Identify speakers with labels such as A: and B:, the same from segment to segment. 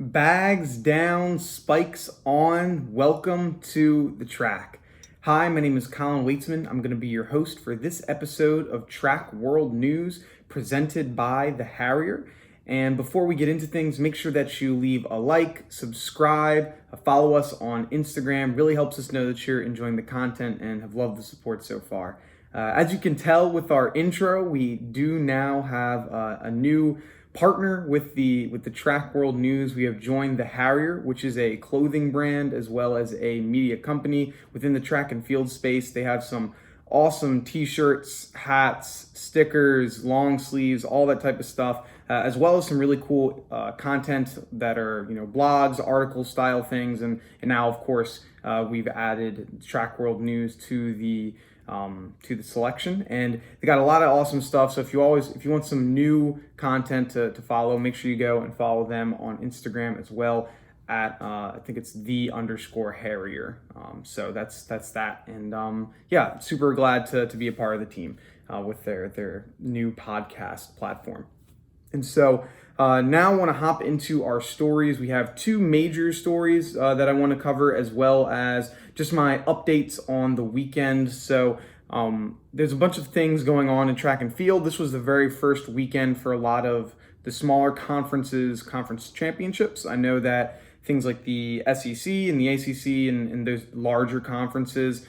A: Bags down, spikes on. Welcome to the track. Hi, my name is Colin Weitzman. I'm going to be your host for this episode of Track World News presented by The Harrier. And before we get into things, make sure that you leave a like, subscribe, follow us on Instagram. Really helps us know that you're enjoying the content and have loved the support so far. As you can tell with our intro, we do now have a new partner with the Track World News. We have joined The Harrier, which is a clothing brand as well as a media company within the track and field space. They have some awesome t-shirts, hats, stickers, long sleeves, all that type of stuff, as well as some really cool content that are, blogs, article style things. And now, of course, we've added Track World News to the selection, and they got a lot of awesome stuff. So if you want some new content to follow, make sure you go and follow them on Instagram as well at I think it's _Harrier. So that's that, and super glad to be a part of the team with their new podcast platform. And so now I want to hop into our stories. We have two major stories that I want to cover, as well as just my updates on the weekend. So there's a bunch of things going on in track and field. This was the very first weekend for a lot of the smaller conference championships. I know that things like the SEC and the ACC and those larger conferences,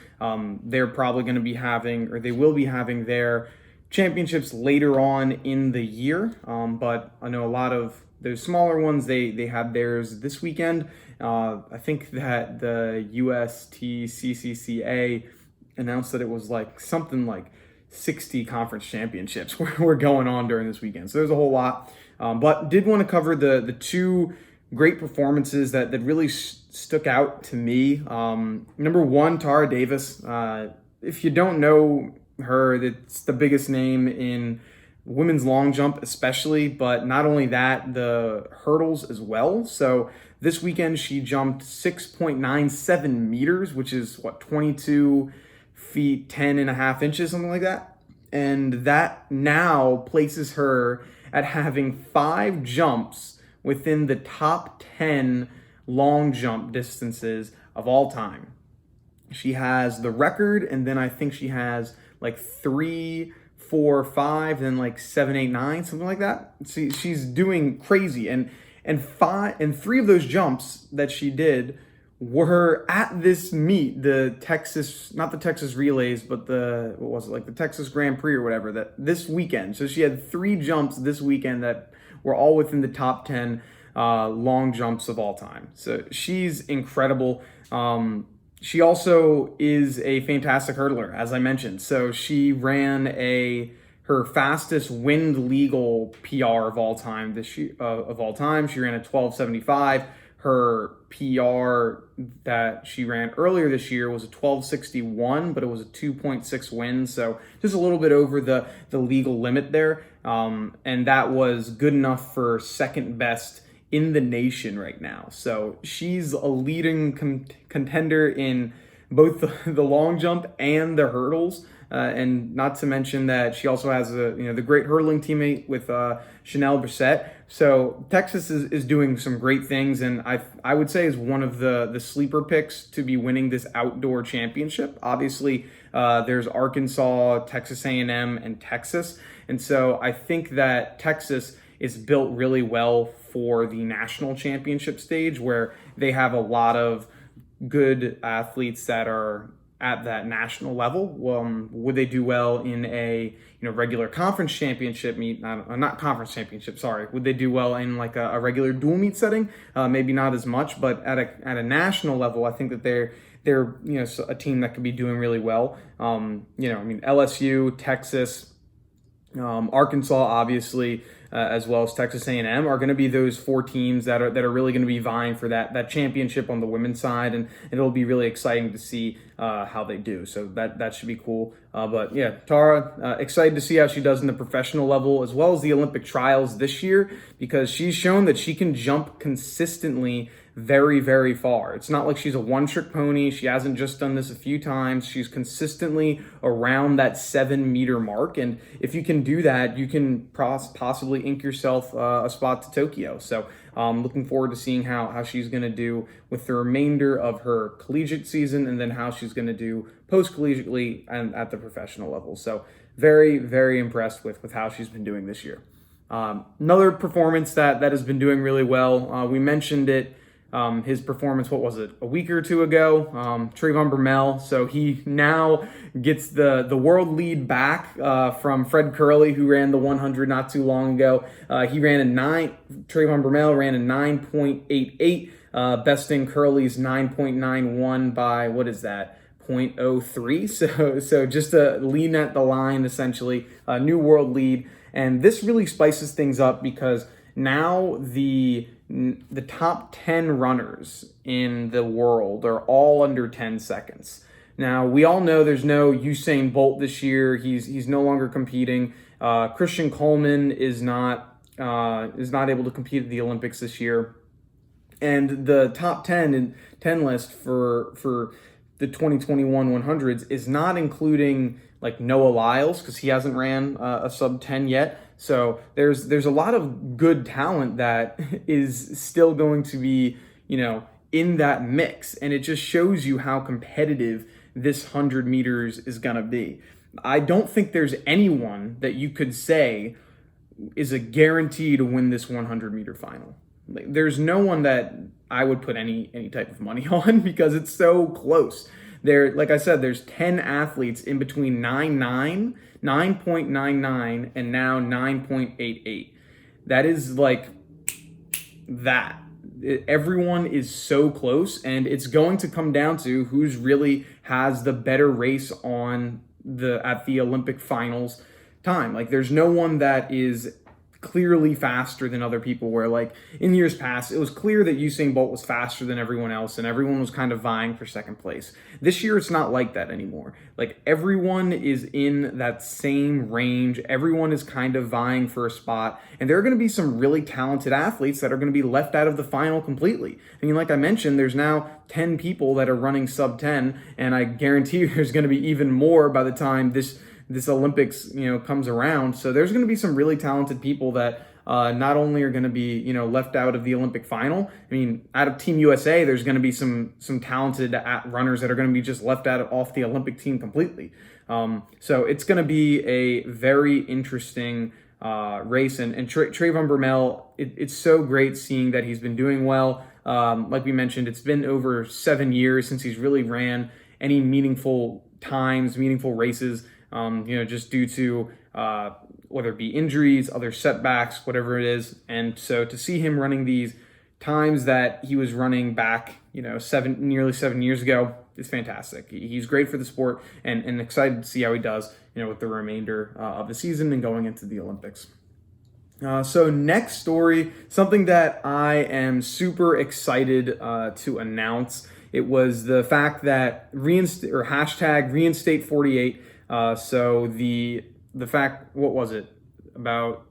A: they're probably going to be having, or they will be having, their championships later on in the year. But I know a lot of those smaller ones, they had theirs this weekend. I think that the USTCCCA announced that it was something like 60 conference championships were going on during this weekend. So there's a whole lot. But did want to cover the two great performances that really stuck out to me. Number one, Tara Davis. If you don't know her, it's the biggest name in women's long jump especially, but not only that, the hurdles as well. So this weekend she jumped 6.97 meters, which is 22 feet 10 and a half inches, something like that. And that now places her at having 5 jumps within the top 10 long jump distances of all time. She has the record, and then I think she has 3, 4, 5, then 7, 8, 9, something like that. See, she's doing crazy, and 3 of those jumps that she did were at this meet, the Texas, not the Texas Relays, but the Texas Grand Prix or whatever, that this weekend. So she had 3 jumps this weekend that were all within the top 10 long jumps of all time. So she's incredible. She also is a fantastic hurdler, as I mentioned. So she ran her fastest wind legal PR of all time this year. She ran a 12:75. Her PR that she ran earlier this year was a 12:61, but it was a 2.6 wind, so just a little bit over the legal limit there. And that was good enough for second best in the nation right now. So she's a leading contender in both the long jump and the hurdles. And not to mention that she also has the great hurdling teammate with Chanel Brissett. So Texas is doing some great things, and I would say is one of the sleeper picks to be winning this outdoor championship. Obviously, there's Arkansas, Texas A&M, and Texas. And so I think that Texas is built really well for the national championship stage, where they have a lot of good athletes that are at that national level. Would they do well in a regular conference championship meet? Not conference championship. Sorry. Would they do well in a regular dual meet setting? Maybe not as much, but at a national level, I think that they're a team that could be doing really well. LSU, Texas, Arkansas, obviously, as well as Texas A&M are going to be those 4 teams that are really going to be vying for that championship on the women's side, and it'll be really exciting to see how they do. So that should be cool. But yeah, Tara, excited to see how she does in the professional level as well as the Olympic trials this year, because she's shown that she can jump consistently very, very far. It's not like she's a one-trick pony. She hasn't just done this a few times. She's consistently around that 7-meter mark. And if you can do that, you can possibly ink yourself a spot to Tokyo. So Looking forward to seeing how she's going to do with the remainder of her collegiate season, and then how she's going to do post-collegiately and at the professional level. So very, very impressed with how she's been doing this year. Another performance that has been doing really well, we mentioned it, his performance, what was it, a week or two ago, Treyvon Bernard. So he now gets the world lead back from Fred Curley, who ran the 100 not too long ago. Treyvon Bernard ran a 9.88, besting Curley's 9.91 by, what is that, 0.03. So just a lean at the line, essentially, a new world lead. And this really spices things up because now the top 10 runners in the world are all under 10 seconds. Now, we all know there's no Usain Bolt this year. He's no longer competing. Christian Coleman is not able to compete at the Olympics this year. And the top 10 list for the 2021 100s is not including like Noah Lyles, because he hasn't ran a sub 10 yet. So there's a lot of good talent that is still going to be, in that mix. And it just shows you how competitive this 100 meters is going to be. I don't think there's anyone that you could say is a guarantee to win this 100 meter final. There's no one that I would put any type of money on because it's so close. Like I said, there's 10 athletes in between 9.9, 9.99, and now 9.88. That is like that. Everyone is so close, and it's going to come down to who's really has the better race at the Olympic finals time. Like, there's no one that is clearly faster than other people, where like in years past, it was clear that Usain Bolt was faster than everyone else and everyone was kind of vying for second place. This year, it's not like that anymore. Like, everyone is in that same range. Everyone is kind of vying for a spot, and there are going to be some really talented athletes that are going to be left out of the final completely. I mean, like I mentioned, there's now 10 people that are running sub 10, and I guarantee you there's going to be even more by the time this Olympics, comes around. So there's going to be some really talented people that not only are going to be, left out of the Olympic final. I mean, out of Team USA, there's going to be some talented runners that are going to be just left off the Olympic team completely. So it's going to be a very interesting race. And Treyvon Bernard, it's so great seeing that he's been doing well. Like we mentioned, it's been over 7 years since he's really ran any meaningful races. Just due to whether it be injuries, other setbacks, whatever it is. And so to see him running these times that he was running back, nearly 7 years ago, is fantastic. He's great for the sport, and excited to see how he does, with the remainder of the season and going into the Olympics. So next story, something that I am super excited to announce. It was the fact that hashtag reinstate 48. So the fact, what was it? About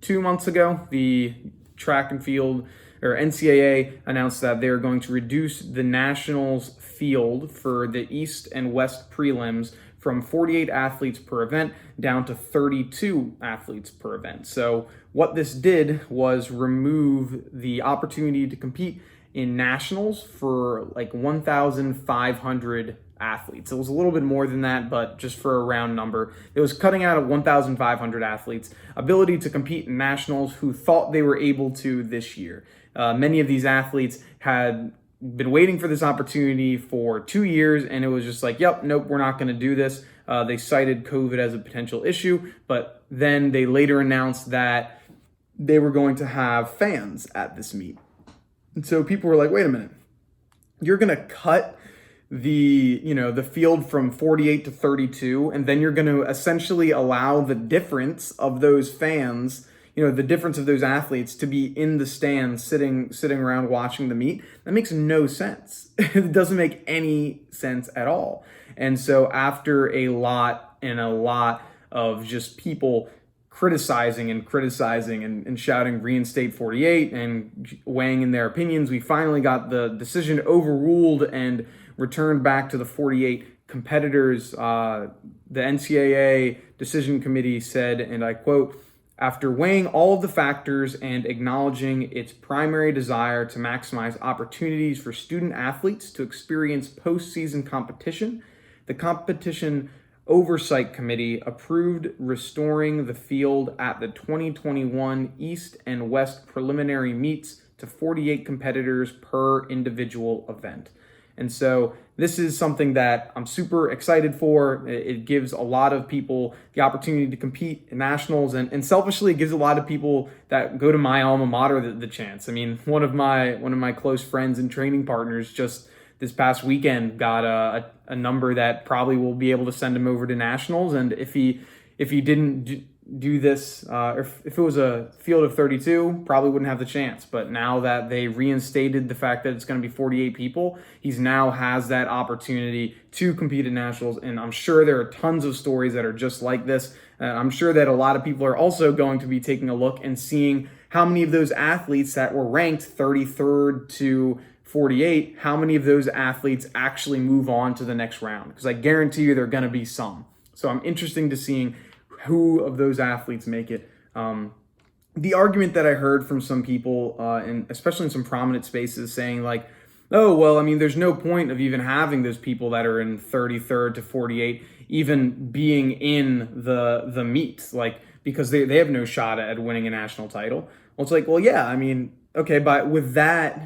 A: 2 months ago, the track and field, or NCAA, announced that they're going to reduce the nationals field for the East and West prelims from 48 athletes per event down to 32 athletes per event. So what this did was remove the opportunity to compete in nationals for like 1,500 athletes. It was a little bit more than that, but just for a round number, it was cutting out of 1,500 athletes' ability to compete in nationals who thought they were able to this year. Many of these athletes had been waiting for this opportunity for 2 years, and it was just like, yep, nope, we're not going to do this. They cited COVID as a potential issue, but then they later announced that they were going to have fans at this meet. And so people were like, wait a minute, you're going to cut the field from 48 to 32, and then you're going to essentially allow the difference of those fans, the difference of those athletes to be in the stands sitting around watching the meet. That makes no sense. It doesn't make any sense at all. And so after a lot of just people criticizing and shouting reinstate 48 and weighing in their opinions, we finally got the decision overruled and returned back to the 48 competitors. The NCAA decision committee said, and I quote, After weighing all of the factors and acknowledging its primary desire to maximize opportunities for student athletes to experience postseason competition, the Competition Oversight Committee approved restoring the field at the 2021 East and West preliminary meets to 48 competitors per individual event. And so this is something that I'm super excited for. It gives a lot of people the opportunity to compete in nationals, and selfishly, it gives a lot of people that go to my alma mater the chance. I mean, one of my close friends and training partners just this past weekend got a number that probably will be able to send him over to nationals. And if he didn't do this, if it was a field of 32, probably wouldn't have the chance. But now that they reinstated the fact that it's going to be 48 people, he's now has that opportunity to compete at nationals. And I'm sure there are tons of stories that are just like this. I'm sure that a lot of people are also going to be taking a look and seeing how many of those athletes that were ranked 33rd to 48, how many of those athletes actually move on to the next round. Because I guarantee you there are going to be some. So I'm interested to seeing who of those athletes make it. The argument that I heard from some people, and especially in some prominent spaces, saying like, oh, well, I mean, there's no point of even having those people that are in 33rd to 48 even being in the meet, like, because they have no shot at winning a national title. Well, it's like, well, yeah, I mean, okay, but with that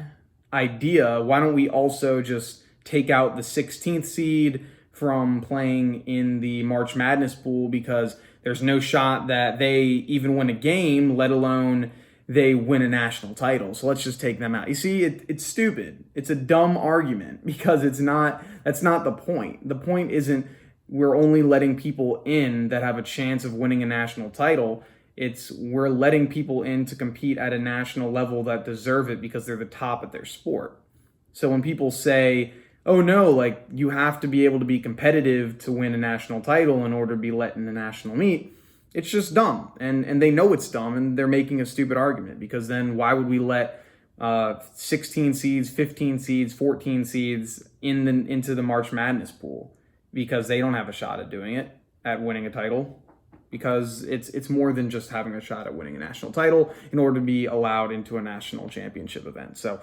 A: idea, why don't we also just take out the 16th seed from playing in the March Madness pool, because there's no shot that they even win a game, let alone they win a national title. So let's just take them out. You see, it's stupid. It's a dumb argument, because that's not the point. The point isn't we're only letting people in that have a chance of winning a national title. It's we're letting people in to compete at a national level that deserve it because they're the top at their sport. So when people say, oh no, like you have to be able to be competitive to win a national title in order to be let in the national meet, it's just dumb. And they know it's dumb, and they're making a stupid argument, because then why would we let 16 seeds, 15 seeds, 14 seeds into the March Madness pool? Because they don't have a shot at doing it, at winning a title. Because it's more than just having a shot at winning a national title in order to be allowed into a national championship event. So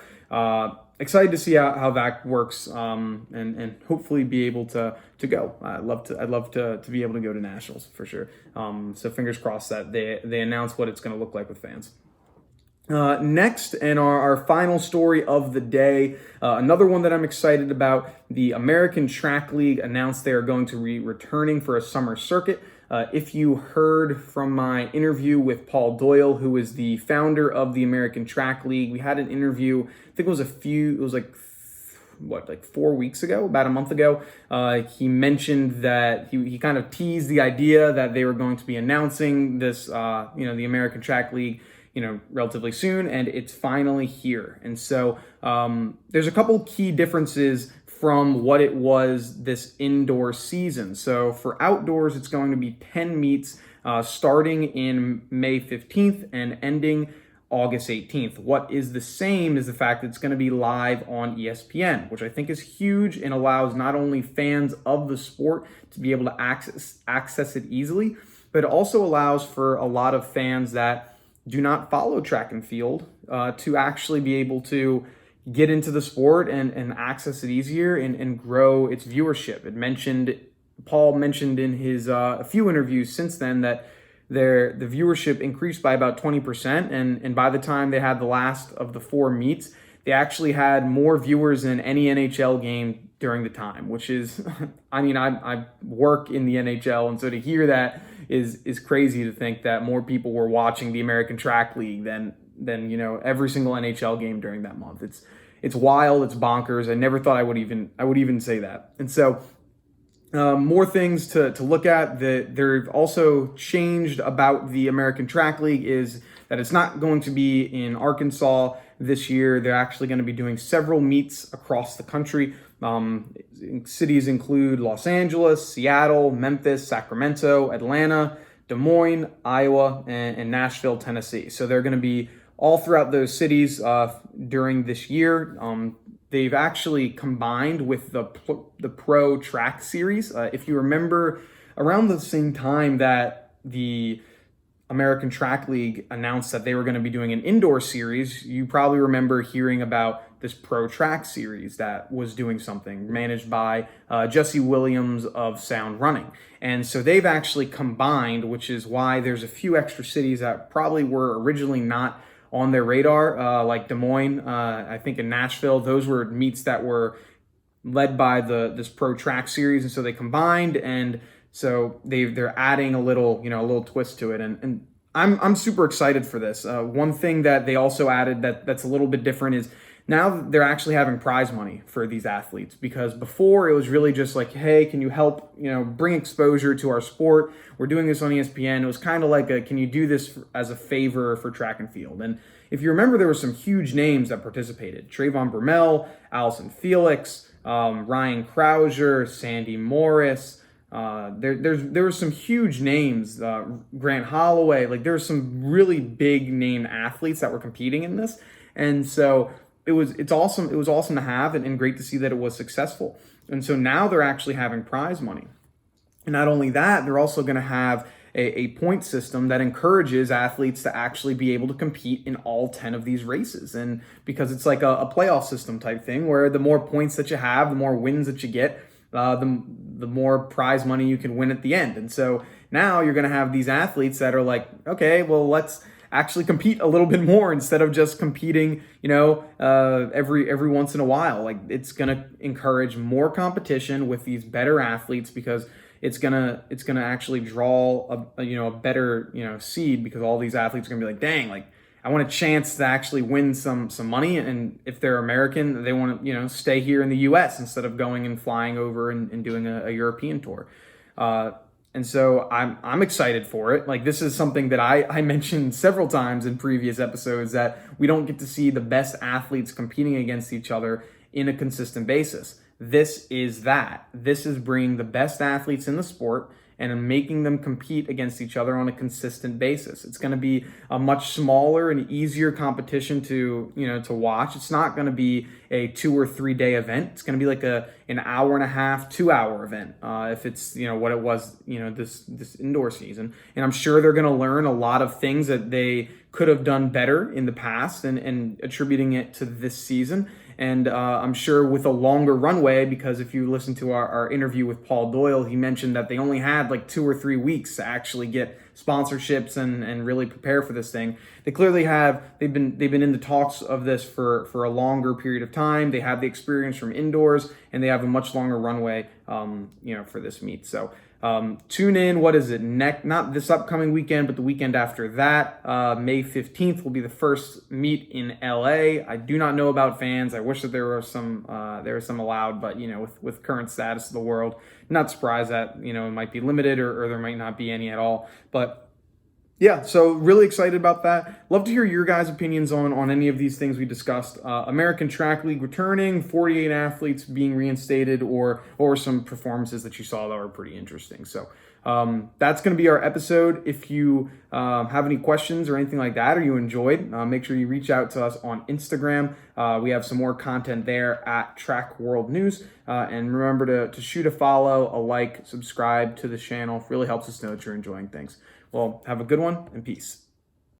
A: excited to see how that works, and hopefully be able to go. I'd love to be able to go to nationals for sure. So fingers crossed that they announce what it's going to look like with fans. Next, and our final story of the day, another one that I'm excited about. The American Track League announced they are going to be returning for a summer circuit. If you heard from my interview with Paul Doyle, who is the founder of the American Track League, we had an interview, I think it was like 4 weeks ago, about a month ago. He mentioned that he kind of teased the idea that they were going to be announcing this, the American Track League, relatively soon, and it's finally here. And so there's a couple key differences from what it was this indoor season. So for outdoors, it's going to be 10 meets starting in May 15th and ending August 18th. What is the same is the fact that it's going to be live on ESPN, which I think is huge and allows not only fans of the sport to be able to access it easily, but it also allows for a lot of fans that do not follow track and field to actually be able to get into the sport and access it easier and grow its viewership. Paul mentioned in his a few interviews since then that the viewership increased by about 20%, and by the time they had the last of the 4 meets, they actually had more viewers than any NHL game during the time, which is, I mean, I work in the NHL, and so to hear that is crazy, to think that more people were watching the American Track League than every single NHL game during that month. It's wild, it's bonkers. I never thought I would even say that. And so more things to look at. They've also changed about the American Track League is that it's not going to be in Arkansas this year. They're actually going to be doing several meets across the country. Cities include Los Angeles, Seattle, Memphis, Sacramento, Atlanta, Des Moines, Iowa, and Nashville, Tennessee. So they're going to be all throughout those cities during this year. They've actually combined with the Pro Track Series. If you remember, around the same time that the American Track League announced that they were going to be doing an indoor series, you probably remember hearing about this Pro Track series that was doing something managed by Jesse Williams of Sound Running. And so they've actually combined, which is why there's a few extra cities that probably were originally not on their radar, like Des Moines, I think in Nashville. Those were meets that were led by this Pro Track series, and so they combined, and so they're adding a little twist to it, and I'm super excited for this. One thing that they also added that's a little bit different is now they're actually having prize money for these athletes, because before it was really just like, hey, can you help bring exposure to our sport? We're doing this on ESPN. It was kind of like can you do this as a favor for track and field? And if you remember, there were some huge names that participated: Treyvon Bernard, Allison Felix, Ryan Krauser, Sandy Morris. There were some huge names, Grant Holloway. Like, there were some really big name athletes that were competing in this, and so it's awesome. It was awesome to have, and great to see that it was successful. And so now they're actually having prize money. And not only that, they're also going to have a point system that encourages athletes to actually be able to compete in all 10 of these races. And because it's like a playoff system type thing, where the more points that you have, the more wins that you get, the more prize money you can win at the end. And so now you're going to have these athletes that are like, okay, well, let's actually compete a little bit more instead of just competing, every once in a while. Like, it's going to encourage more competition with these better athletes, because it's gonna actually draw a better seed, because all these athletes are gonna be like, dang, like, I want a chance to actually win some money, and if they're American, they want to stay here in the U.S. instead of going and flying over and doing a European tour. And so I'm excited for it. Like, this is something that I mentioned several times in previous episodes, that we don't get to see the best athletes competing against each other in a consistent basis. This is that. This is bringing the best athletes in the sport and making them compete against each other on a consistent basis. It's going to be a much smaller and easier competition to watch. It's not going to be a 2 or 3 day event. It's going to be like an hour and a half, 2 hour event. If it's what it was this indoor season, and I'm sure they're going to learn a lot of things that they could have done better in the past, and attributing it to this season. And I'm sure with a longer runway, because if you listen to our interview with Paul Doyle, he mentioned that they only had like 2 or 3 weeks to actually get sponsorships and really prepare for this thing. They clearly have. They've been in the talks of this for a longer period of time. They have the experience from indoors, and they have a much longer runway for this meet. So tune in. What is it? Not this upcoming weekend, but the weekend after that. May 15th will be the first meet in LA. I do not know about fans. I wish that there were some allowed, but with current status of the world, not surprised that it might be limited, or there might not be any at all. But yeah, so really excited about that. Love to hear your guys' opinions on any of these things we discussed. American Track League returning, 48 athletes being reinstated, or some performances that you saw that were pretty interesting. So that's going to be our episode. If you have any questions or anything like that, or you enjoyed, make sure you reach out to us on Instagram. We have some more content there at Track World News. And remember to shoot a follow, a like, subscribe to the channel. It really helps us know that you're enjoying things. Well, have a good one, and peace.